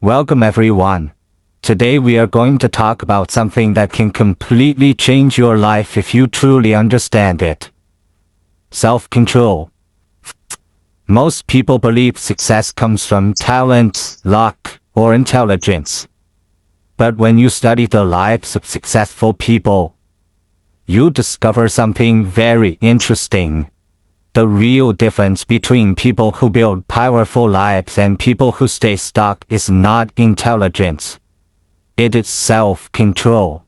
Welcome everyone. Today we are going to talk about something that can completely change your life if you truly understand it. Self-control. Most people believe success comes from talent, luck, or intelligence. But when you study the lives of successful people, you discover something very interesting. The real difference between people who build powerful lives and people who stay stuck is not intelligence. It is self-control.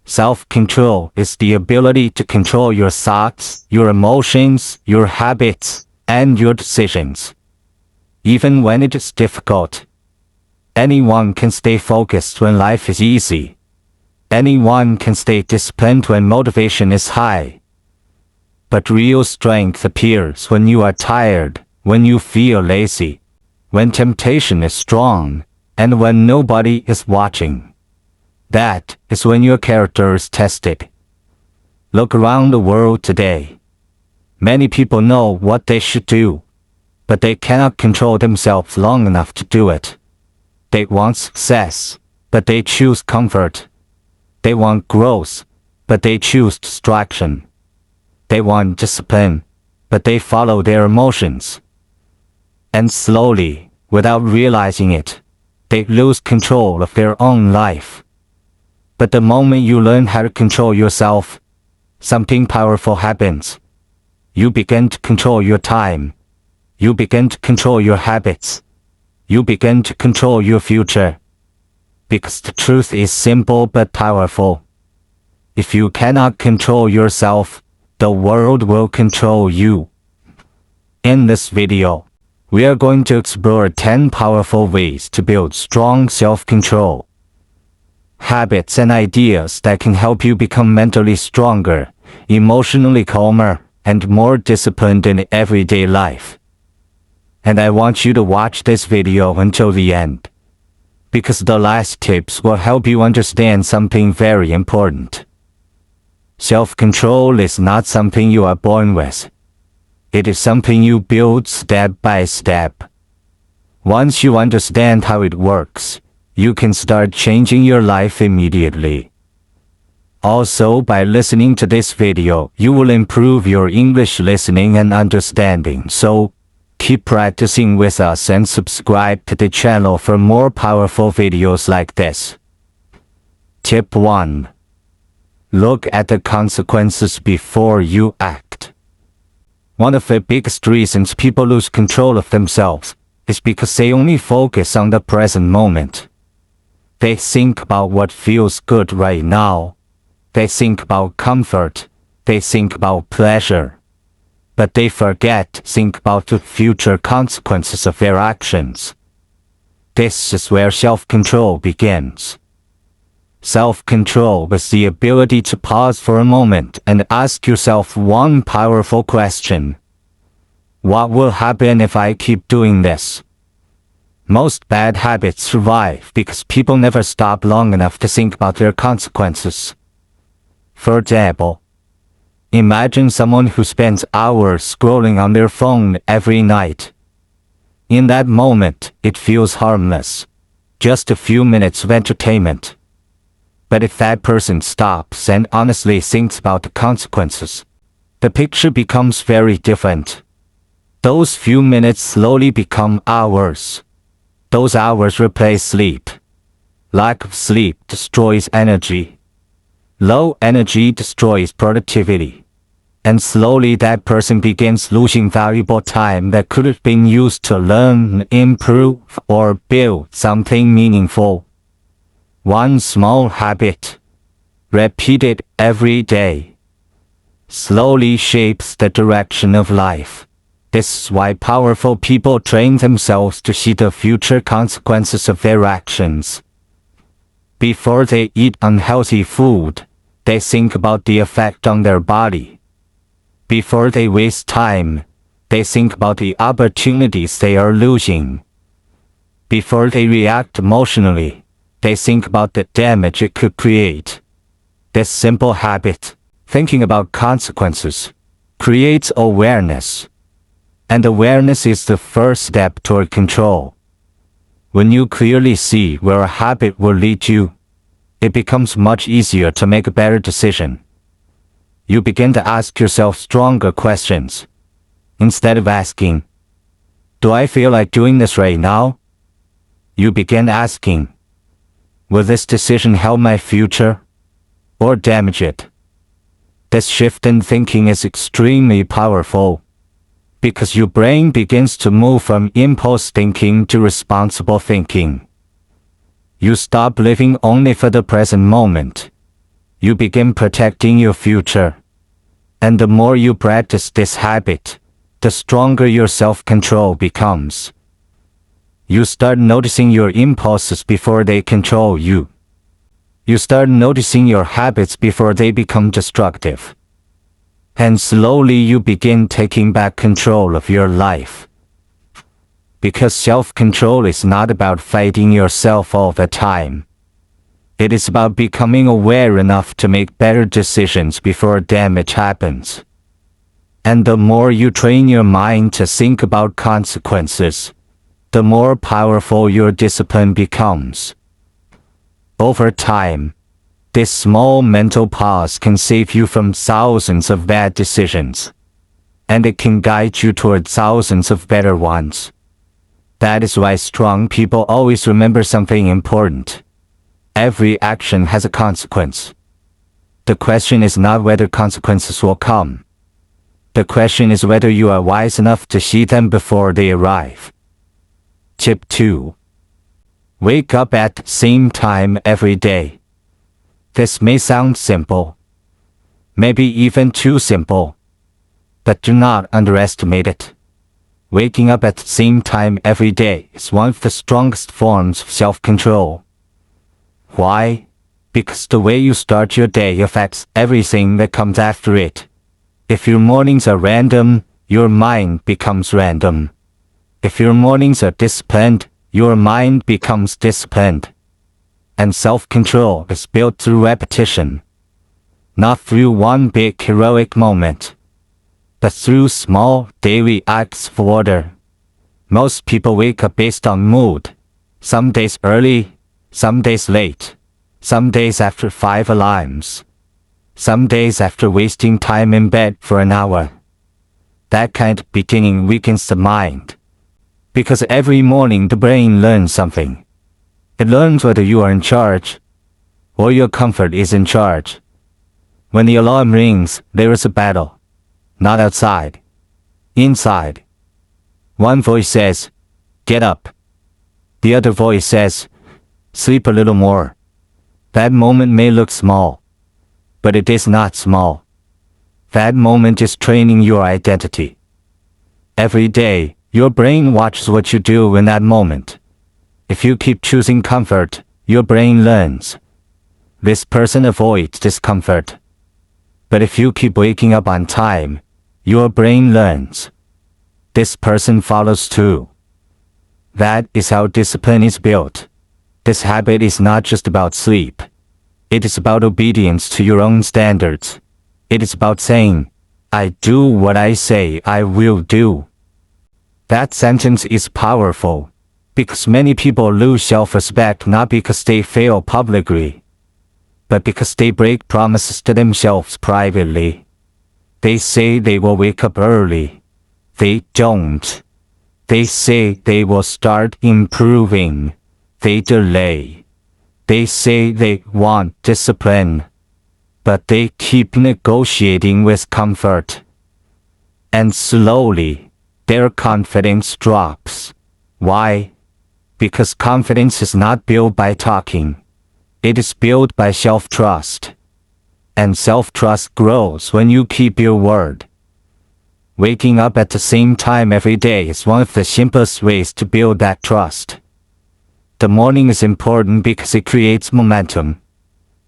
Self-control is the ability to control your thoughts, your emotions, your habits, and your decisions. Even when it is difficult. Anyone can stay focused when life is easy. Anyone can stay disciplined when motivation is high. But real strength appears when you are tired, when you feel lazy, when temptation is strong, and when nobody is watching. That is when your character is tested. Look around the world today. Many people know what they should do, but they cannot control themselves long enough to do it. They want success, but they choose comfort. They want growth, but they choose distraction. They want discipline, but they follow their emotions. And slowly, without realizing it, they lose control of their own life. But the moment you learn how to control yourself, something powerful happens. You begin to control your time. You begin to control your habits. You begin to control your future. Because the truth is simple but powerful. If you cannot control yourself, the world will control you. In this video, we are going to explore 10 powerful ways to build strong self-control. Habits and ideas that can help you become mentally stronger, emotionally calmer, and more disciplined in everyday life. And I want you to watch this video until the end, because the last tips will help you understand something very important. Self-control is not something you are born with. It is something you build step by step. Once you understand how it works, you can start changing your life immediately. Also, by listening to this video, you will improve your English listening and understanding. So, keep practicing with us and subscribe to the channel for more powerful videos like this. Tip 1. Look at the consequences before you act. One of the biggest reasons people lose control of themselves is because they only focus on the present moment. They think about what feels good right now. They think about comfort. They think about pleasure. But they forget to think about the future consequences of their actions. This is where self-control begins. Self-control is the ability to pause for a moment and ask yourself one powerful question. What will happen if I keep doing this? Most bad habits survive because people never stop long enough to think about their consequences. For example, imagine someone who spends hours scrolling on their phone every night. In that moment, it feels harmless. Just a few minutes of entertainment. But if that person stops and honestly thinks about the consequences, the picture becomes very different. Those few minutes slowly become hours. Those hours replace sleep. Lack of sleep destroys energy. Low energy destroys productivity. And slowly that person begins losing valuable time that could have been used to learn, improve, or build something meaningful. One small habit, repeated every day, slowly shapes the direction of life. This is why powerful people train themselves to see the future consequences of their actions. Before they eat unhealthy food, they think about the effect on their body. Before they waste time, they think about the opportunities they are losing. Before they react emotionally, they think about the damage it could create. This simple habit, thinking about consequences, creates awareness. And awareness is the first step toward control. When you clearly see where a habit will lead you, it becomes much easier to make a better decision. You begin to ask yourself stronger questions. Instead of asking, "Do I feel like doing this right now?" you begin asking, "Will this decision help my future or damage it?" This shift in thinking is extremely powerful, because your brain begins to move from impulse thinking to responsible thinking. You stop living only for the present moment. You begin protecting your future. And the more you practice this habit, the stronger your self-control becomes. You start noticing your impulses before they control you. You start noticing your habits before they become destructive. And slowly you begin taking back control of your life. Because self-control is not about fighting yourself all the time. It is about becoming aware enough to make better decisions before damage happens. And the more you train your mind to think about consequences, the more powerful your discipline becomes. Over time, this small mental pause can save you from thousands of bad decisions, and it can guide you toward thousands of better ones. That is why strong people always remember something important. Every action has a consequence. The question is not whether consequences will come. The question is whether you are wise enough to see them before they arrive. Tip 2. Wake up at the same time every day. This may sound simple, maybe even too simple, but do not underestimate it. Waking up at the same time every day is one of the strongest forms of self-control. Why? Because the way you start your day affects everything that comes after it. If your mornings are random, your mind becomes random. If your mornings are disciplined, your mind becomes disciplined. And self-control is built through repetition. Not through one big heroic moment, but through small daily acts of order. Most people wake up based on mood. Some days early, some days late, some days after 5 alarms, some days after wasting time in bed for an hour. That kind of beginning weakens the mind. Because every morning the brain learns something. It learns whether you are in charge, or your comfort is in charge. When the alarm rings, there is a battle. Not outside. Inside. One voice says, "Get up." The other voice says, "Sleep a little more." That moment may look small, but it is not small. That moment is training your identity. Every day, your brain watches what you do in that moment. If you keep choosing comfort, your brain learns. This person avoids discomfort. But if you keep waking up on time, your brain learns. This person follows too. That is how discipline is built. This habit is not just about sleep. It is about obedience to your own standards. It is about saying, "I do what I say I will do." That sentence is powerful, because many people lose self-respect not because they fail publicly, but because they break promises to themselves privately. They say they will wake up early. They don't. They say they will start improving. They delay. They say they want discipline, but they keep negotiating with comfort. And slowly, their confidence drops. Why? Because confidence is not built by talking. It is built by self-trust. And self-trust grows when you keep your word. Waking up at the same time every day is one of the simplest ways to build that trust. The morning is important because it creates momentum.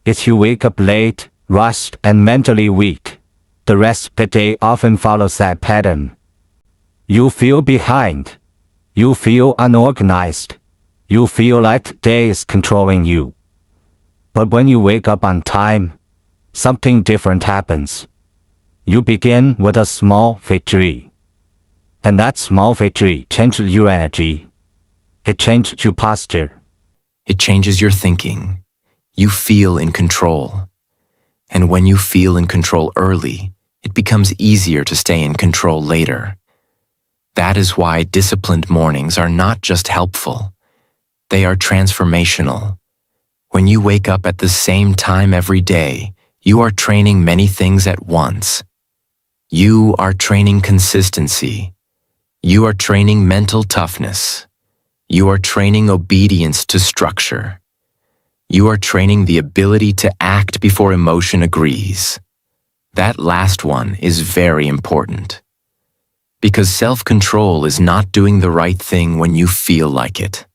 If you wake up late, rushed, and mentally weak, the rest of the day often follows that pattern. You feel behind. You feel unorganized. You feel like the day is controlling you. But when you wake up on time, something different happens. You begin with a small victory. And that small victory changes your energy. It changed your posture. It changes your thinking. You feel in control. And when you feel in control early, it becomes easier to stay in control later. That is why disciplined mornings are not just helpful. They are transformational. When you wake up at the same time every day, you are training many things at once. You are training consistency. You are training mental toughness. You are training obedience to structure. You are training the ability to act before emotion agrees. That last one is very important. Because self-control is not doing the right thing when you feel like it.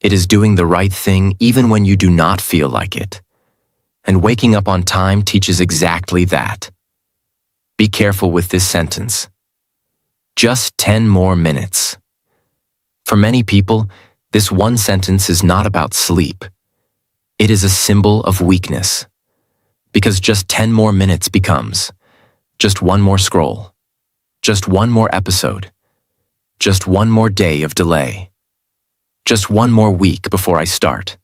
It is doing the right thing even when you do not feel like it. And waking up on time teaches exactly that. Be careful with this sentence. Just 10 more minutes. For many people, this one sentence is not about sleep. It is a symbol of weakness. Because just 10 more minutes becomes just one more scroll, just one more episode, just one more day of delay, just one more week before I start.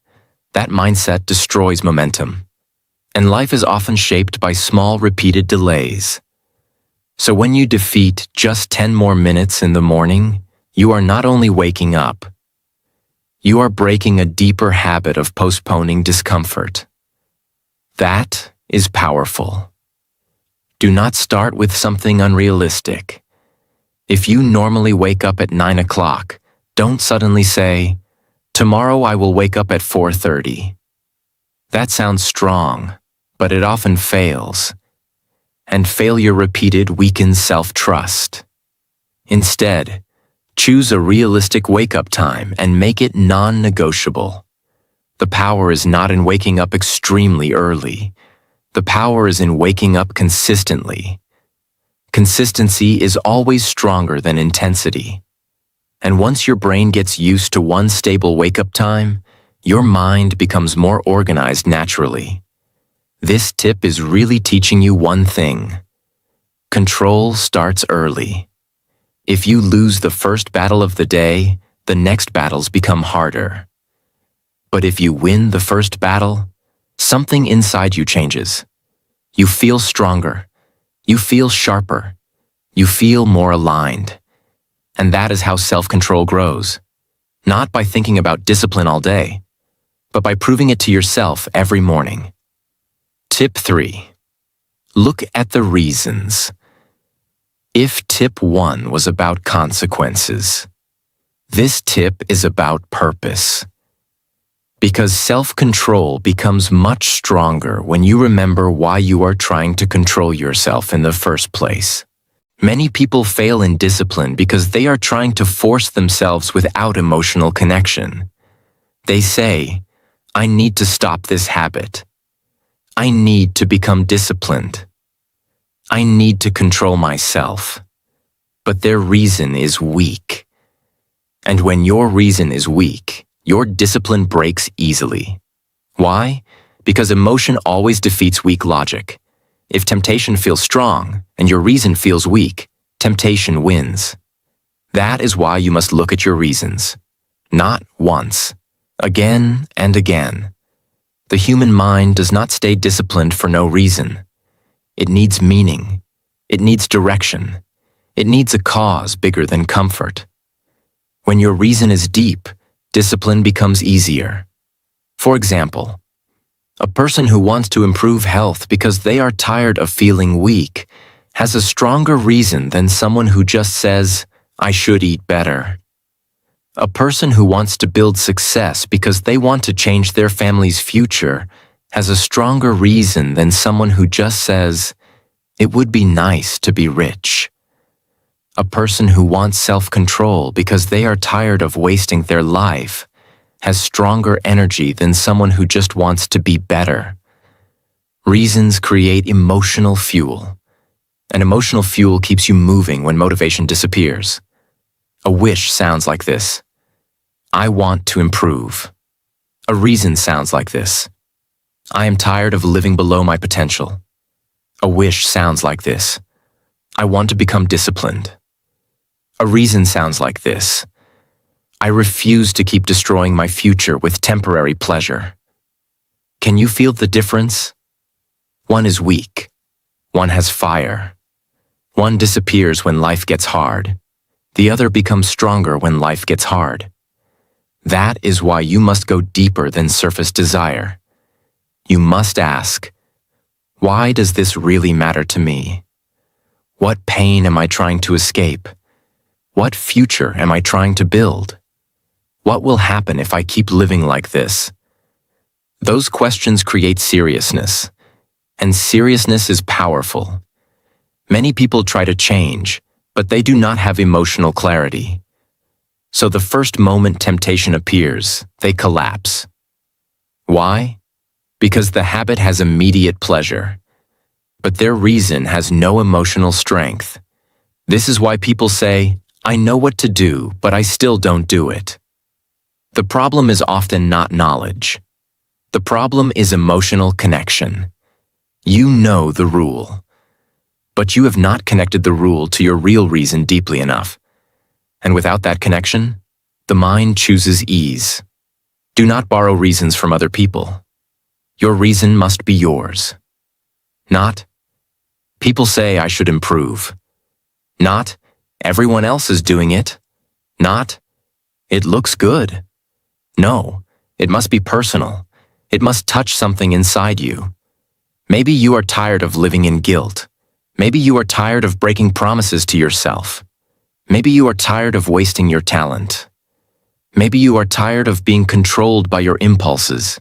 That mindset destroys momentum. And life is often shaped by small repeated delays. So when you defeat just 10 more minutes in the morning, you are not only waking up, you are breaking a deeper habit of postponing discomfort. That is powerful. Do not start with something unrealistic. If you normally wake up at 9 o'clock, don't suddenly say, "Tomorrow I will wake up at 4:30. That sounds strong, but it often fails. And failure repeated weakens self-trust. Instead, choose a realistic wake-up time and make it non-negotiable. The power is not in waking up extremely early. The power is in waking up consistently. Consistency is always stronger than intensity. And once your brain gets used to one stable wake-up time, your mind becomes more organized naturally. This tip is really teaching you one thing. Control starts early. If you lose the first battle of the day, the next battles become harder. But if you win the first battle, something inside you changes. You feel stronger. You feel sharper. You feel more aligned. And that is how self-control grows. Not by thinking about discipline all day, but by proving it to yourself every morning. Tip 3. Look at the reasons. If tip 1 was about consequences, this tip is about purpose. Because self-control becomes much stronger when you remember why you are trying to control yourself in the first place. Many people fail in discipline because they are trying to force themselves without emotional connection. They say, "I need to stop this habit. I need to become disciplined. I need to control myself." But their reason is weak. And when your reason is weak, your discipline breaks easily. Why? Because emotion always defeats weak logic. If temptation feels strong and your reason feels weak, temptation wins. That is why you must look at your reasons. Not once, again and again. The human mind does not stay disciplined for no reason. It needs meaning. It needs direction. It needs a cause bigger than comfort. When your reason is deep, discipline becomes easier. For example, a person who wants to improve health because they are tired of feeling weak has a stronger reason than someone who just says, "I should eat better." A person who wants to build success because they want to change their family's future has a stronger reason than someone who just says, "It would be nice to be rich." A person who wants self-control because they are tired of wasting their life has stronger energy than someone who just wants to be better. Reasons create emotional fuel, and emotional fuel keeps you moving when motivation disappears. A wish sounds like this: "I want to improve." A reason sounds like this: "I am tired of living below my potential." A wish sounds like this: "I want to become disciplined." A reason sounds like this: I refuse to keep destroying my future with temporary pleasure. Can you feel the difference? One is weak. One has fire. One disappears when life gets hard. The other becomes stronger when life gets hard. That is why you must go deeper than surface desire. You must ask, why does this really matter to me? What pain am I trying to escape? What future am I trying to build? What will happen if I keep living like this? Those questions create seriousness, and seriousness is powerful. Many people try to change, but they do not have emotional clarity. So the first moment temptation appears, they collapse. Why? Because the habit has immediate pleasure, but their reason has no emotional strength. This is why people say, I know what to do, but I still don't do it. The problem is often not knowledge. The problem is emotional connection. You know the rule, but you have not connected the rule to your real reason deeply enough. And without that connection, the mind chooses ease. Do not borrow reasons from other people. Your reason must be yours. Not, people say I should improve. Not, everyone else is doing it. Not, it looks good. No, it must be personal. It must touch something inside you. Maybe you are tired of living in guilt. Maybe you are tired of breaking promises to yourself. Maybe you are tired of wasting your talent. Maybe you are tired of being controlled by your impulses.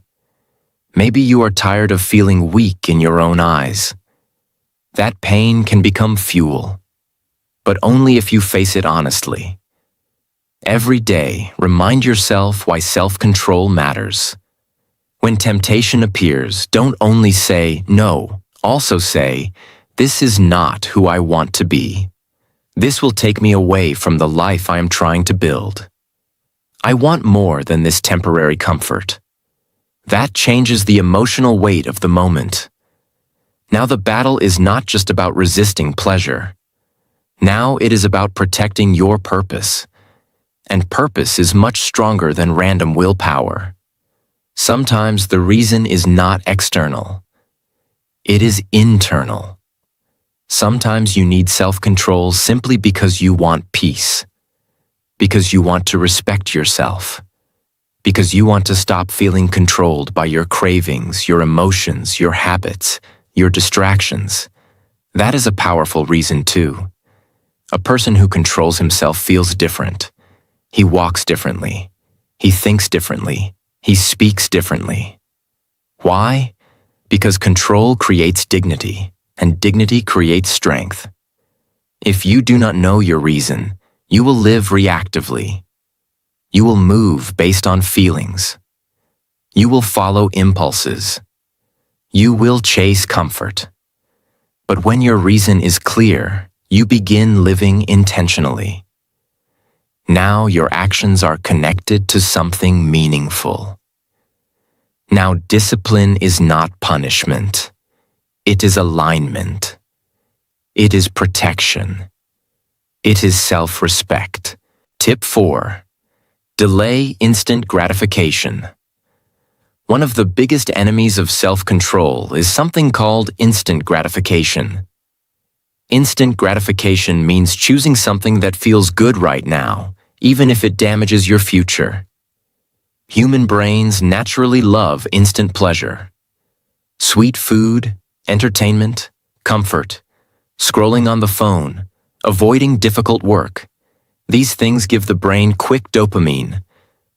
Maybe you are tired of feeling weak in your own eyes. That pain can become fuel, but only if you face it honestly. Every day, remind yourself why self-control matters. When temptation appears, don't only say no, also say, this is not who I want to be. This will take me away from the life I am trying to build. I want more than this temporary comfort. That changes the emotional weight of the moment. Now the battle is not just about resisting pleasure. Now it is about protecting your purpose. And purpose is much stronger than random willpower. Sometimes the reason is not external. It is internal. Sometimes you need self-control simply because you want peace. Because you want to respect yourself. Because you want to stop feeling controlled by your cravings, your emotions, your habits, your distractions. That is a powerful reason too. A person who controls himself feels different. He walks differently. He thinks differently. He speaks differently. Why? Because control creates dignity, and dignity creates strength. If you do not know your reason, you will live reactively. You will move based on feelings. You will follow impulses. You will chase comfort. But when your reason is clear, you begin living intentionally. Now your actions are connected to something meaningful. Now discipline is not punishment. It is alignment. It is protection. It is self-respect. Tip 4. Delay instant gratification. One of the biggest enemies of self-control is something called instant gratification. Instant gratification means choosing something that feels good right now, even if it damages your future. Human brains naturally love instant pleasure. Sweet food, entertainment, comfort, scrolling on the phone, avoiding difficult work. These things give the brain quick dopamine,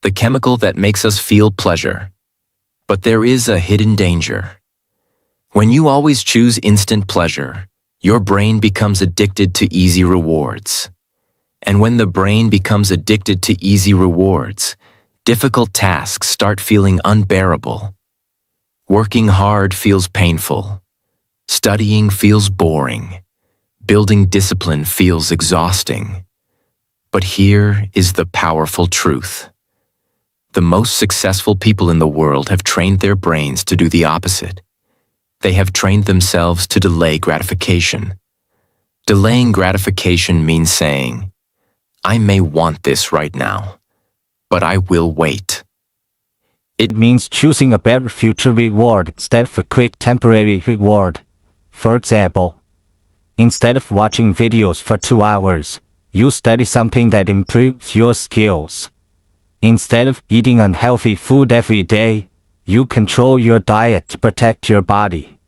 the chemical that makes us feel pleasure. But there is a hidden danger. When you always choose instant pleasure, your brain becomes addicted to easy rewards. And when the brain becomes addicted to easy rewards, difficult tasks start feeling unbearable. Working hard feels painful. Studying feels boring. Building discipline feels exhausting. But here is the powerful truth. The most successful people in the world have trained their brains to do the opposite. They have trained themselves to delay gratification. Delaying gratification means saying, I may want this right now, but I will wait. It means choosing a better future reward instead of a quick temporary reward. For example, instead of watching videos for 2 hours, you study something that improves your skills. Instead of eating unhealthy food every day, you control your diet to protect your body.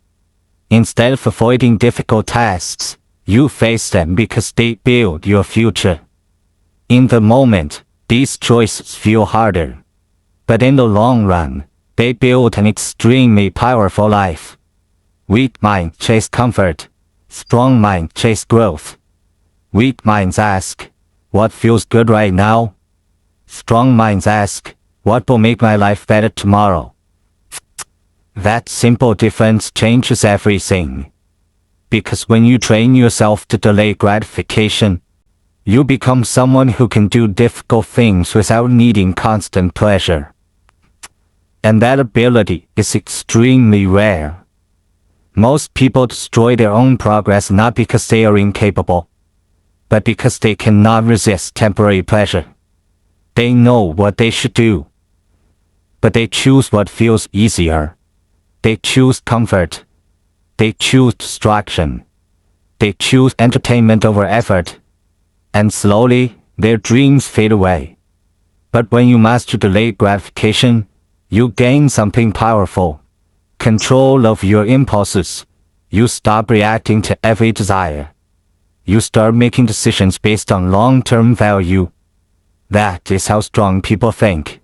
Instead of avoiding difficult tasks, you face them because they build your future. In the moment, these choices feel harder. But in the long run, they build an extremely powerful life. Weak minds chase comfort. Strong minds chase growth. Weak minds ask, what feels good right now? Strong minds ask, what will make my life better tomorrow? That simple difference changes everything. Because when you train yourself to delay gratification, you become someone who can do difficult things without needing constant pleasure. And that ability is extremely rare. Most people destroy their own progress not because they are incapable, but because they cannot resist temporary pleasure. They know what they should do, but they choose what feels easier. They choose comfort. They choose distraction. They choose entertainment over effort. And slowly, their dreams fade away. But when you master delayed gratification, you gain something powerful. Control of your impulses. You stop reacting to every desire. You start making decisions based on long-term value. That is how strong people think.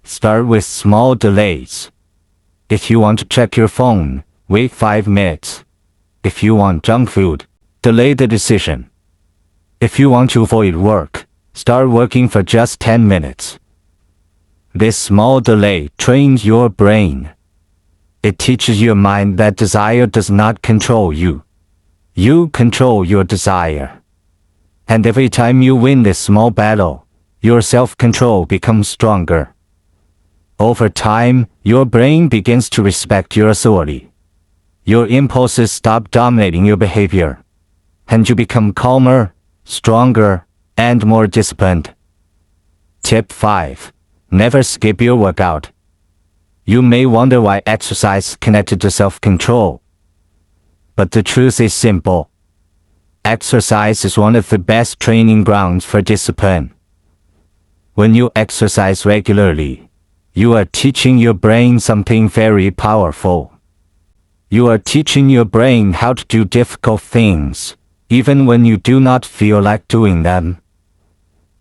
Start with small delays. If you want to check your phone, wait 5 minutes. If you want junk food, delay the decision. If you want to avoid work, start working for just 10 minutes. This small delay trains your brain. It teaches your mind that desire does not control you. You control your desire. And every time you win this small battle, your self-control becomes stronger. Over time, your brain begins to respect your authority. Your impulses stop dominating your behavior, and you become calmer, stronger, and more disciplined. Tip 5. Never skip your workout. You may wonder why exercise is connected to self-control. But the truth is simple. Exercise is one of the best training grounds for discipline. When you exercise regularly, you are teaching your brain something very powerful. You are teaching your brain how to do difficult things, even when you do not feel like doing them.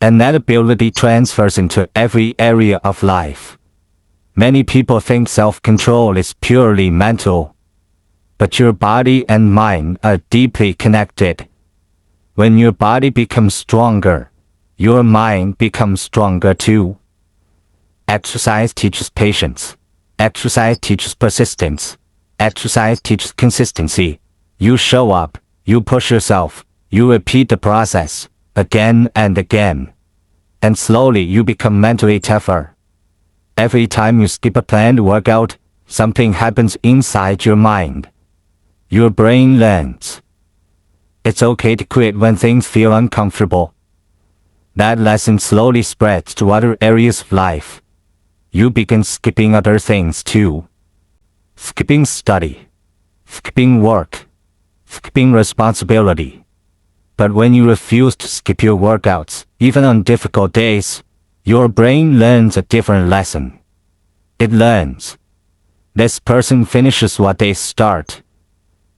And that ability transfers into every area of life. Many people think self-control is purely mental. But your body and mind are deeply connected. When your body becomes stronger, your mind becomes stronger too. Exercise teaches patience. Exercise teaches persistence. Exercise teaches consistency. You show up, you push yourself, you repeat the process, again and again. And slowly you become mentally tougher. Every time you skip a planned workout, something happens inside your mind. Your brain learns. It's okay to quit when things feel uncomfortable. That lesson slowly spreads to other areas of life. You begin skipping other things too. Skipping study. Skipping work. Skipping responsibility. But when you refuse to skip your workouts, even on difficult days, your brain learns a different lesson. It learns. This person finishes what they start.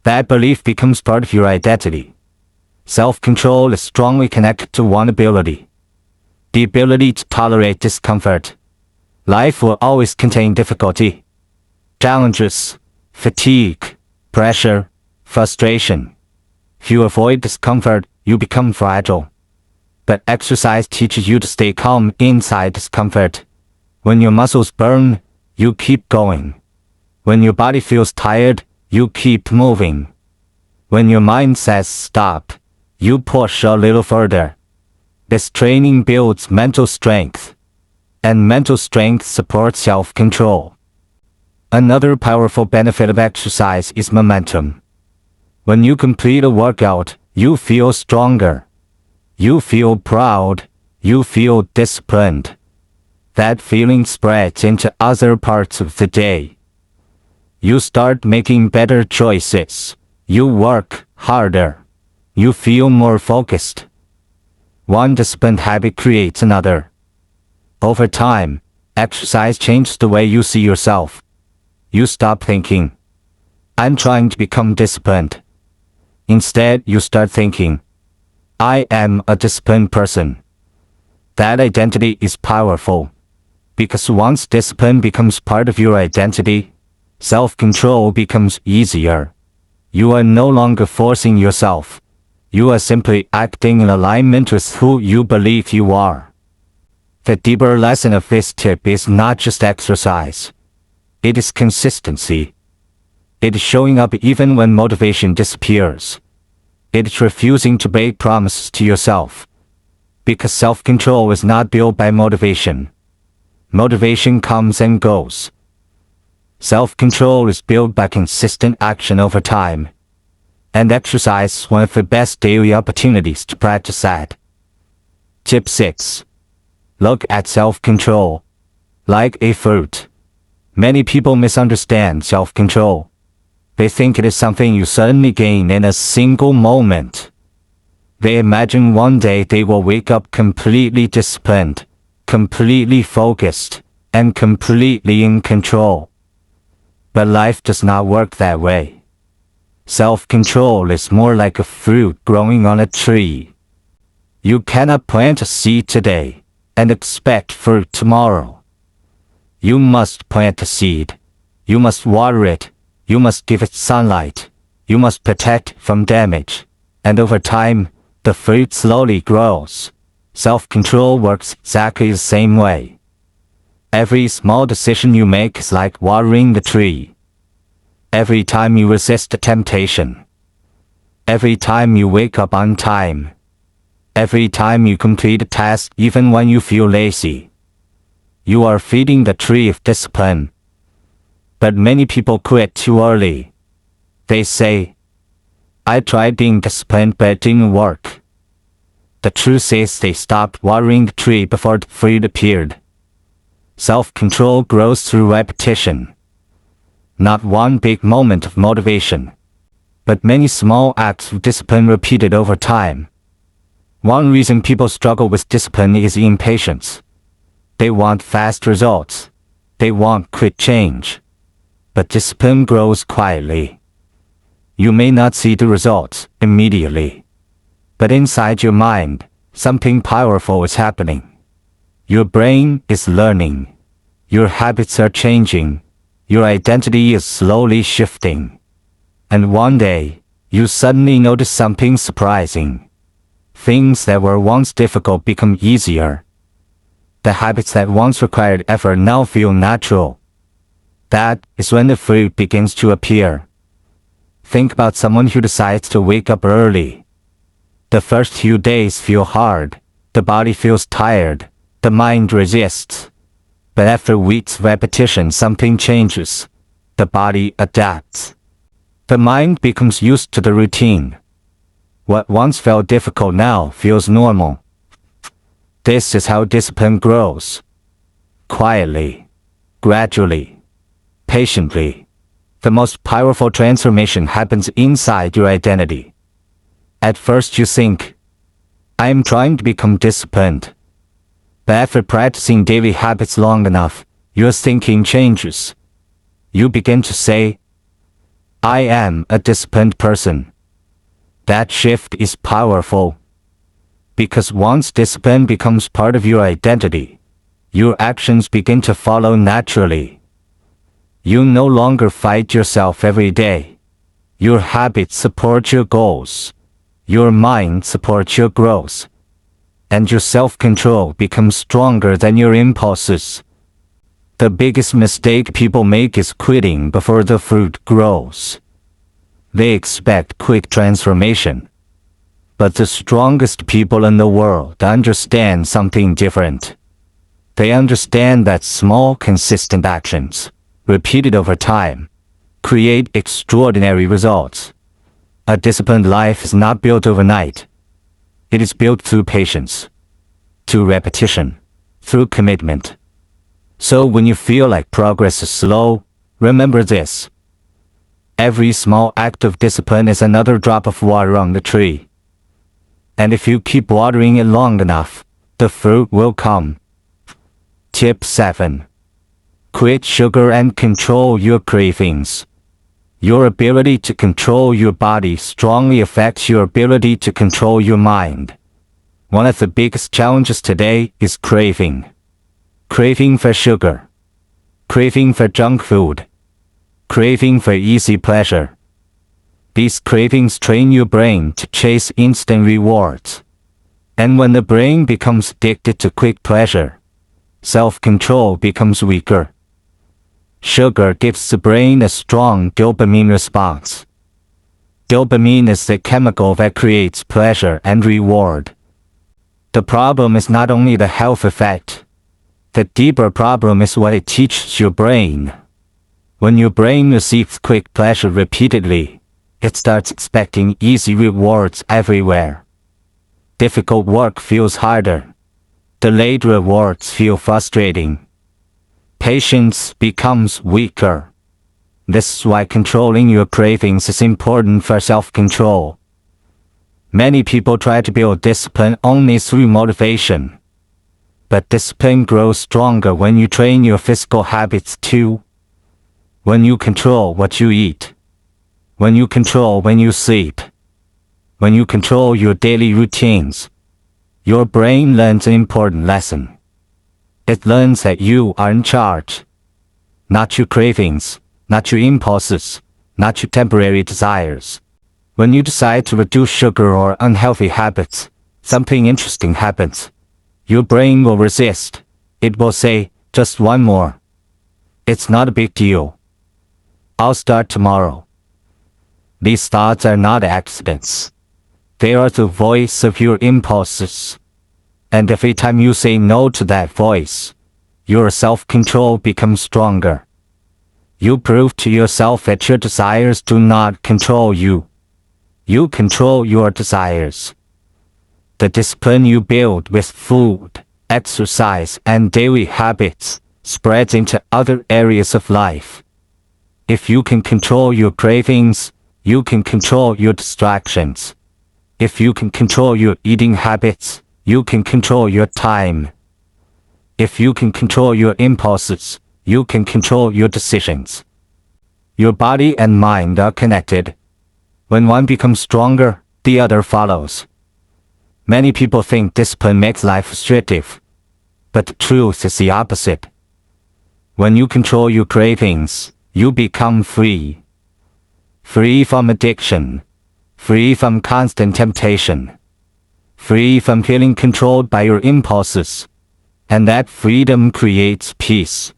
That belief becomes part of your identity. Self-control is strongly connected to one ability. The ability to tolerate discomfort. Life will always contain difficulty, challenges, fatigue, pressure, frustration. If you avoid discomfort, you become fragile. But exercise teaches you to stay calm inside discomfort. When your muscles burn, you keep going. When your body feels tired, you keep moving. When your mind says stop, you push a little further. This training builds mental strength. And mental strength supports self-control. Another powerful benefit of exercise is momentum. When you complete a workout, you feel stronger. You feel proud. You feel disciplined. That feeling spreads into other parts of the day. You start making better choices. You work harder. You feel more focused. One disciplined habit creates another. Over time, exercise changes the way you see yourself. You stop thinking, I'm trying to become disciplined. Instead, you start thinking, I am a disciplined person. That identity is powerful. Because once discipline becomes part of your identity, self-control becomes easier. You are no longer forcing yourself. You are simply acting in alignment with who you believe you are. The deeper lesson of this tip is not just exercise. It is consistency. It is showing up even when motivation disappears. It is refusing to break promises to yourself. Because self-control is not built by motivation. Motivation comes and goes. Self-control is built by consistent action over time. And exercise is one of the best daily opportunities to practice that. Tip 6. Look at self-control like a fruit. Many people misunderstand self-control. They think it is something you suddenly gain in a single moment. They imagine one day they will wake up completely disciplined, completely focused, and completely in control. But life does not work that way. Self-control is more like a fruit growing on a tree. You cannot plant a seed today and expect fruit tomorrow. You must plant a seed. You must water it. You must give it sunlight. You must protect it from damage. And over time, the fruit slowly grows. Self-control works exactly the same way. Every small decision you make is like watering the tree. Every time you resist a temptation. Every time you wake up on time. Every time you complete a task even when you feel lazy. You are feeding the tree of discipline. But many people quit too early. They say, I tried being disciplined but it didn't work. The truth is they stopped watering the tree before the fruit appeared. Self-control grows through repetition. Not one big moment of motivation, but many small acts of discipline repeated over time. One reason people struggle with discipline is impatience. They want fast results. They want quick change. But discipline grows quietly. You may not see the results immediately. But inside your mind, something powerful is happening. Your brain is learning. Your habits are changing. Your identity is slowly shifting. And one day, you suddenly notice something surprising. Things that were once difficult become easier. The habits that once required effort now feel natural. That is when the fruit begins to appear. Think about someone who decides to wake up early. The first few days feel hard. The body feels tired. The mind resists. But after weeks of repetition, something changes. The body adapts. The mind becomes used to the routine. What once felt difficult now feels normal. This is how discipline grows. Quietly. Gradually. Patiently. The most powerful transformation happens inside your identity. At first you think, I am trying to become disciplined. But after practicing daily habits long enough, your thinking changes. You begin to say, I am a disciplined person. That shift is powerful. Because once discipline becomes part of your identity, your actions begin to follow naturally. You no longer fight yourself every day. Your habits support your goals. Your mind supports your growth. And your self-control becomes stronger than your impulses. The biggest mistake people make is quitting before the fruit grows. They expect quick transformation. But the strongest people in the world understand something different. They understand that small, consistent actions, repeated over time, create extraordinary results. A disciplined life is not built overnight. It is built through patience, through repetition, through commitment, So when you feel like progress is slow, remember this. Every small act of discipline is another drop of water on the tree. And if you keep watering it long enough, the fruit will come. Tip 7. Quit sugar and control your cravings. Your ability to control your body strongly affects your ability to control your mind. One of the biggest challenges today is craving. Craving for sugar. Craving for junk food. Craving for easy pleasure. These cravings train your brain to chase instant rewards. And when the brain becomes addicted to quick pleasure, self-control becomes weaker. Sugar gives the brain a strong dopamine response. Dopamine is the chemical that creates pleasure and reward. The problem is not only the health effect. The deeper problem is what it teaches your brain. When your brain receives quick pleasure repeatedly, it starts expecting easy rewards everywhere. Difficult work feels harder. Delayed rewards feel frustrating. Patience becomes weaker. This is why controlling your cravings is important for self-control. Many people try to build discipline only through motivation. But discipline grows stronger when you train your physical habits too. When you control what you eat. When you control when you sleep. When you control your daily routines. Your brain learns an important lesson. It learns that you are in charge. Not your cravings, not your impulses, not your temporary desires. When you decide to reduce sugar or unhealthy habits, something interesting happens. Your brain will resist. It will say, just one more. It's not a big deal. I'll start tomorrow. These thoughts are not accidents. They are the voice of your impulses. And every time you say no to that voice, your self-control becomes stronger. You prove to yourself that your desires do not control you. You control your desires. The discipline you build with food, exercise, and daily habits spreads into other areas of life. If you can control your cravings, you can control your distractions. If you can control your eating habits, you can control your time. If you can control your impulses, you can control your decisions. Your body and mind are connected. When one becomes stronger, the other follows. Many people think discipline makes life restrictive. But the truth is the opposite. When you control your cravings, you become free. Free from addiction. Free from constant temptation. Free from feeling controlled by your impulses. And that freedom creates peace.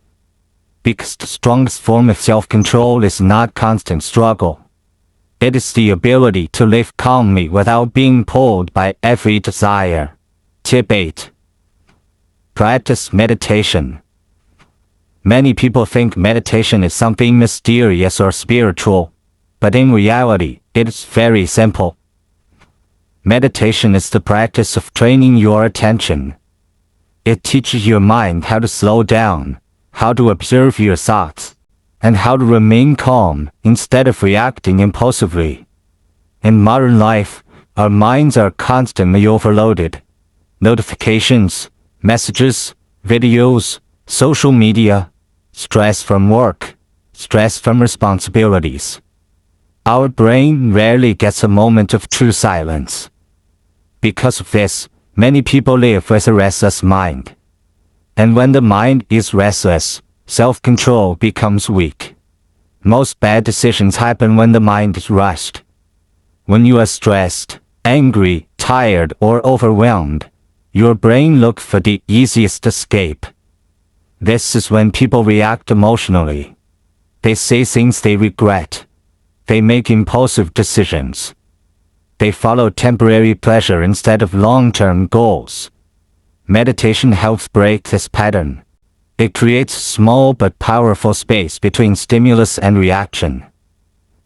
Because the strongest form of self-control is not constant struggle. It is the ability to live calmly without being pulled by every desire. Tip 8. Practice meditation. Many people think meditation is something mysterious or spiritual, but in reality, it is very simple. Meditation is the practice of training your attention. It teaches your mind how to slow down, how to observe your thoughts, and how to remain calm instead of reacting impulsively. In modern life, our minds are constantly overloaded. Notifications, messages, videos, social media, stress from work, stress from responsibilities. Our brain rarely gets a moment of true silence. Because of this, many people live with a restless mind. And when the mind is restless, self-control becomes weak. Most bad decisions happen when the mind is rushed. When you are stressed, angry, tired, or overwhelmed, your brain looks for the easiest escape. This is when people react emotionally. They say things they regret. They make impulsive decisions. They follow temporary pleasure instead of long-term goals. Meditation helps break this pattern. It creates a small but powerful space between stimulus and reaction.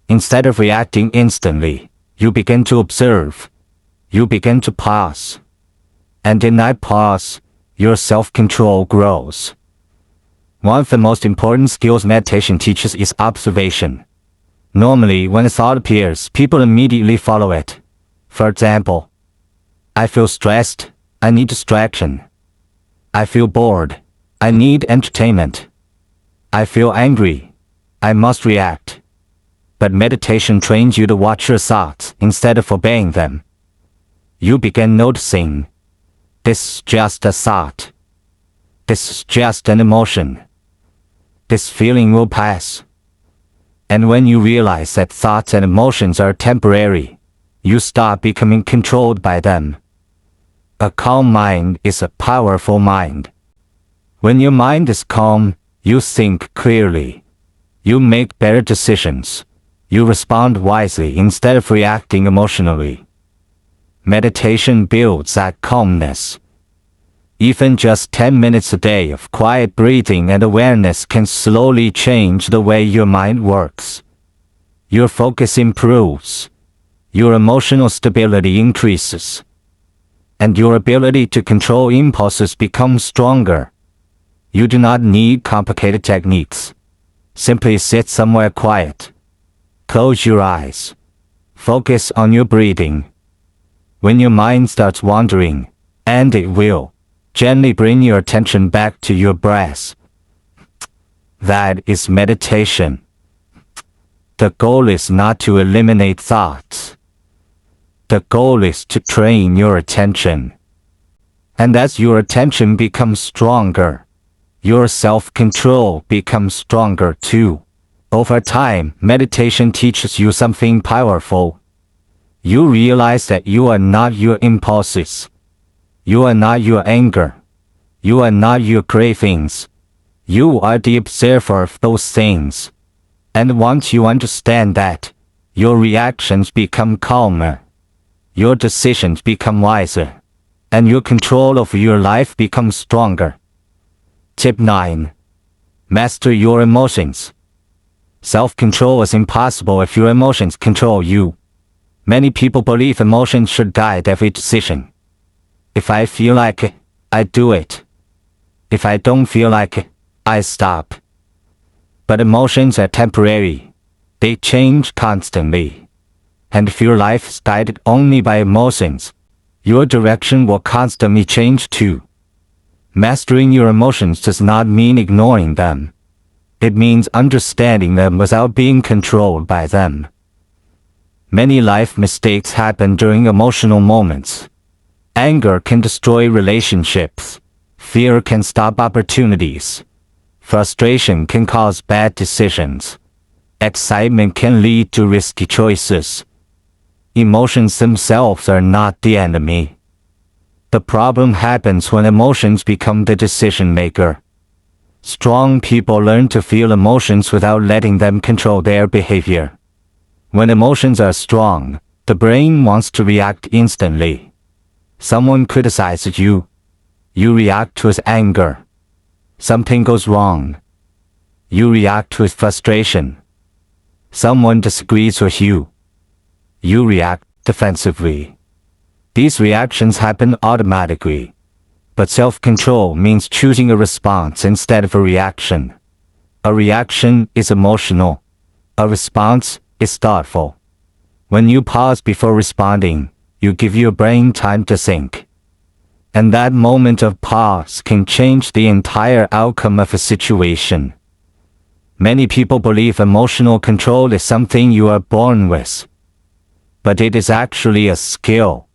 Instead of reacting instantly, you begin to observe. You begin to pause. And in that pause, your self-control grows. One of the most important skills meditation teaches is observation. Normally, when a thought appears, people immediately follow it. For example, I feel stressed, I need distraction. I feel bored, I need entertainment. I feel angry, I must react. But meditation trains you to watch your thoughts instead of obeying them. You begin noticing, this is just a thought. This is just an emotion. This feeling will pass. And when you realize that thoughts and emotions are temporary, you stop becoming controlled by them. A calm mind is a powerful mind. When your mind is calm, you think clearly. You make better decisions. You respond wisely instead of reacting emotionally. Meditation builds that calmness. Even just 10 minutes a day of quiet breathing and awareness can slowly change the way your mind works. Your focus improves. Your emotional stability increases. And your ability to control impulses becomes stronger. You do not need complicated techniques. Simply sit somewhere quiet. Close your eyes. Focus on your breathing. When your mind starts wandering, and it will, gently bring your attention back to your breath. That is meditation. The goal is not to eliminate thoughts. The goal is to train your attention. And as your attention becomes stronger, your self-control becomes stronger too. Over time, meditation teaches you something powerful. You realize that you are not your impulses. You are not your anger. You are not your cravings. You are the observer of those things. And once you understand that, your reactions become calmer. Your decisions become wiser. And your control over your life becomes stronger. Tip 9. Master your emotions. Self-control is impossible if your emotions control you. Many people believe emotions should guide every decision. If I feel like it, I do it. If I don't feel like it, I stop. But emotions are temporary. They change constantly. And if your life is guided only by emotions, your direction will constantly change too. Mastering your emotions does not mean ignoring them. It means understanding them without being controlled by them. Many life mistakes happen during emotional moments. Anger can destroy relationships. Fear can stop opportunities. Frustration can cause bad decisions. Excitement can lead to risky choices. Emotions themselves are not the enemy. The problem happens when emotions become the decision maker. Strong people learn to feel emotions without letting them control their behavior. When emotions are strong, the brain wants to react instantly. Someone criticizes you. You react with anger. Something goes wrong. You react with frustration. Someone disagrees with you. You react defensively. These reactions happen automatically. But self-control means choosing a response instead of a reaction. A reaction is emotional. A response is thoughtful. When you pause before responding, you give your brain time to think. And that moment of pause can change the entire outcome of a situation. Many people believe emotional control is something you are born with. But it is actually a skill.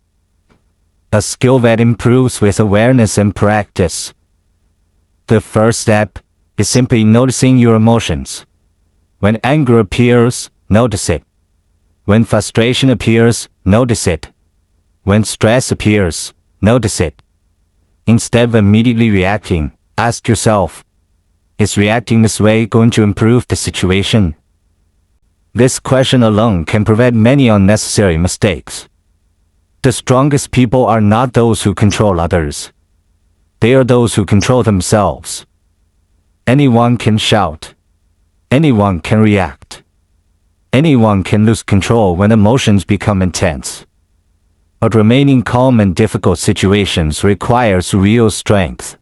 A skill that improves with awareness and practice. The first step is simply noticing your emotions. When anger appears, notice it. When frustration appears, notice it. When stress appears, notice it. Instead of immediately reacting, ask yourself, is reacting this way going to improve the situation? This question alone can prevent many unnecessary mistakes. The strongest people are not those who control others. They are those who control themselves. Anyone can shout. Anyone can react. Anyone can lose control when emotions become intense. But remaining calm in difficult situations requires real strength.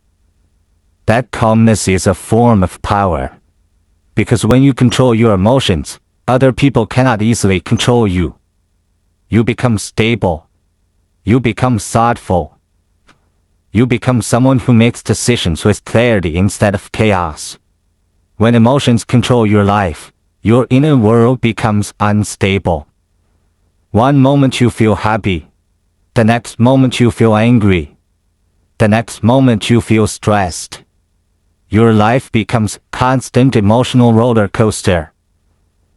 That calmness is a form of power. Because when you control your emotions, other people cannot easily control you. You become stable. You become thoughtful. You become someone who makes decisions with clarity instead of chaos. When emotions control your life, your inner world becomes unstable. One moment you feel happy. The next moment you feel angry. The next moment you feel stressed. Your life becomes constant emotional roller coaster.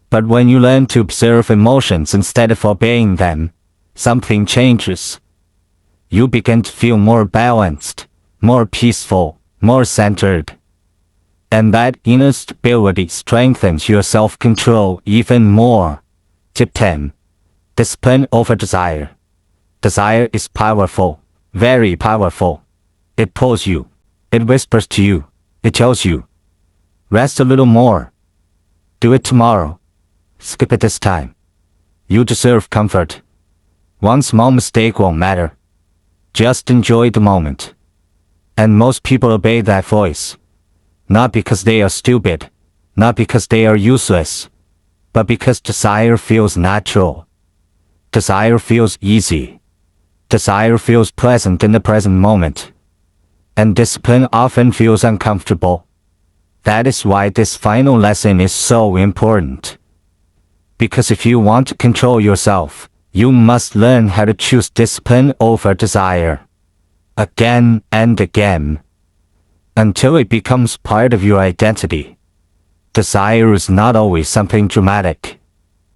But when you learn to observe emotions instead of obeying them, something changes. You begin to feel more balanced, more peaceful, more centered. And that inner stability strengthens your self-control even more. Tip 10. Discipline over desire. Desire is powerful, very powerful. It pulls you. It whispers to you. It tells you, rest a little more. Do it tomorrow. Skip it this time. You deserve comfort. One small mistake won't matter. Just enjoy the moment. And most people obey that voice. Not because they are stupid, not because they are useless, but because desire feels natural. Desire feels easy. Desire feels pleasant in the present moment. And discipline often feels uncomfortable. That is why this final lesson is so important. Because if you want to control yourself, you must learn how to choose discipline over desire. Again and again. Until it becomes part of your identity. Desire is not always something dramatic.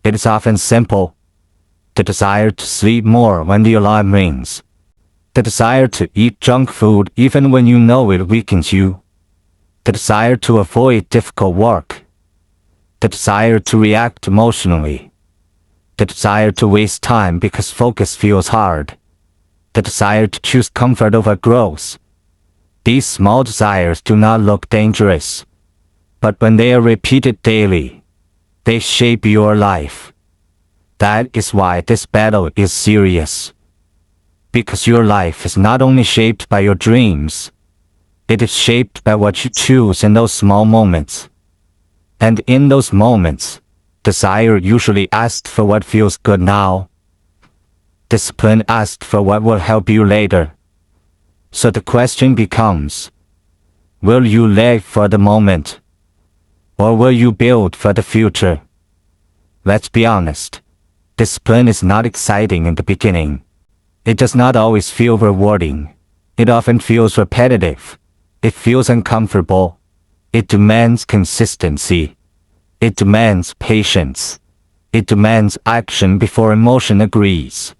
It is often simple. The desire to sleep more when the alarm rings. The desire to eat junk food even when you know it weakens you. The desire to avoid difficult work. The desire to react emotionally. The desire to waste time because focus feels hard. The desire to choose comfort over growth. These small desires do not look dangerous. But when they are repeated daily, they shape your life. That is why this battle is serious. Because your life is not only shaped by your dreams, it is shaped by what you choose in those small moments. And in those moments, desire usually asks for what feels good now. Discipline asks for what will help you later. So the question becomes, will you live for the moment? Or will you build for the future? Let's be honest. Discipline is not exciting in the beginning. It does not always feel rewarding. It often feels repetitive. It feels uncomfortable. It demands consistency. It demands patience. It demands action before emotion agrees.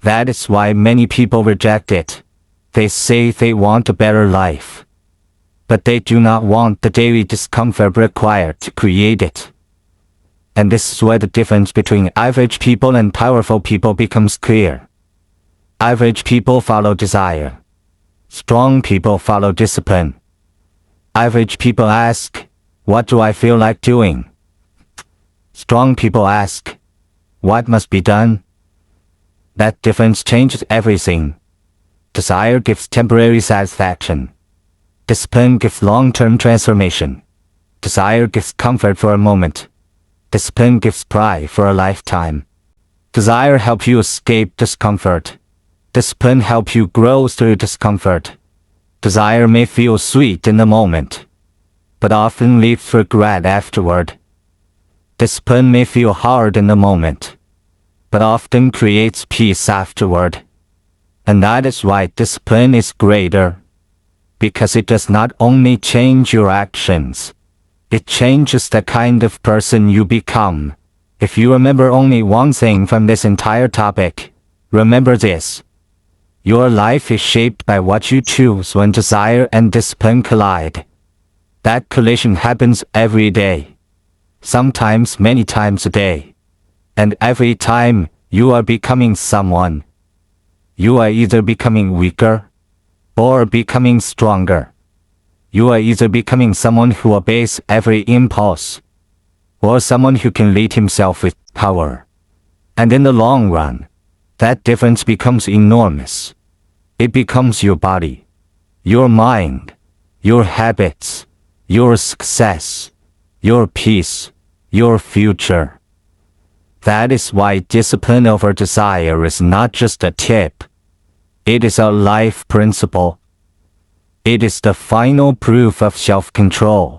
That is why many people reject it. They say they want a better life. But they do not want the daily discomfort required to create it. And this is where the difference between average people and powerful people becomes clear. Average people follow desire. Strong people follow discipline. Average people ask, what do I feel like doing? Strong people ask, what must be done? That difference changes everything. Desire gives temporary satisfaction. Discipline gives long-term transformation. Desire gives comfort for a moment. Discipline gives pride for a lifetime. Desire helps you escape discomfort. Discipline helps you grow through discomfort. Desire may feel sweet in the moment, but often leaves regret afterward. Discipline may feel hard in the moment, but often creates peace afterward. And that is why discipline is greater. Because it does not only change your actions, it changes the kind of person you become. If you remember only one thing from this entire topic, remember this. Your life is shaped by what you choose when desire and discipline collide. That collision happens every day. Sometimes many times a day. And every time, you are becoming someone. You are either becoming weaker, or becoming stronger. You are either becoming someone who obeys every impulse, or someone who can lead himself with power. And in the long run, that difference becomes enormous. It becomes your body, your mind, your habits, your success, your peace, your future. That is why discipline over desire is not just a tip. It is a life principle. It is the final proof of self-control.